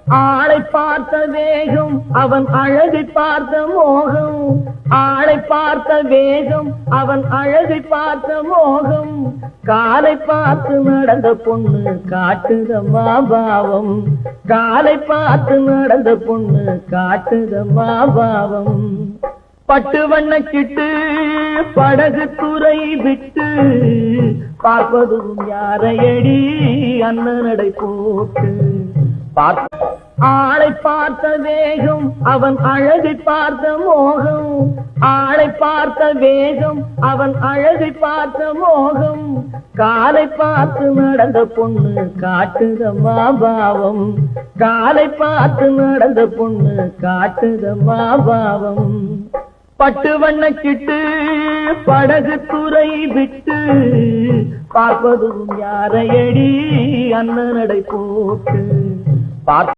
ஆளை பார்த்த வேகம் அவன் அழகை பார்த்த மோகம். ஆளை பார்த்த வேகம் அவன் அழகை பார்த்த மோகம். காலை பார்த்து நடந்த பொண்ணு காட்டுதம்மா பாவம். காலை பார்த்து நடந்த பொண்ணு காட்டுதம்மா பாவம். பட்டு வண்ண கிட்டு படகு துறை விட்டு பார்ப்பதும் யாரையடி அண்ணனடை போட்டு. ஆளை பார்த்த வேகம் அவன் அழகை பார்த்த மோகம். ஆளை பார்த்த வேகம் அவன் அழகை பார்த்த மோகம். காலை பார்த்து நடந்த பொண்ணு காட்டுதம்மா பாவம். காலை பார்த்து நடந்த பொண்ணு காட்டுதம்மா பாவம். பட்டு வண்ண கிட்டு படகு துறை விட்டு பார்ப்பதும் யாரையடி அண்ணனடை போட்டு.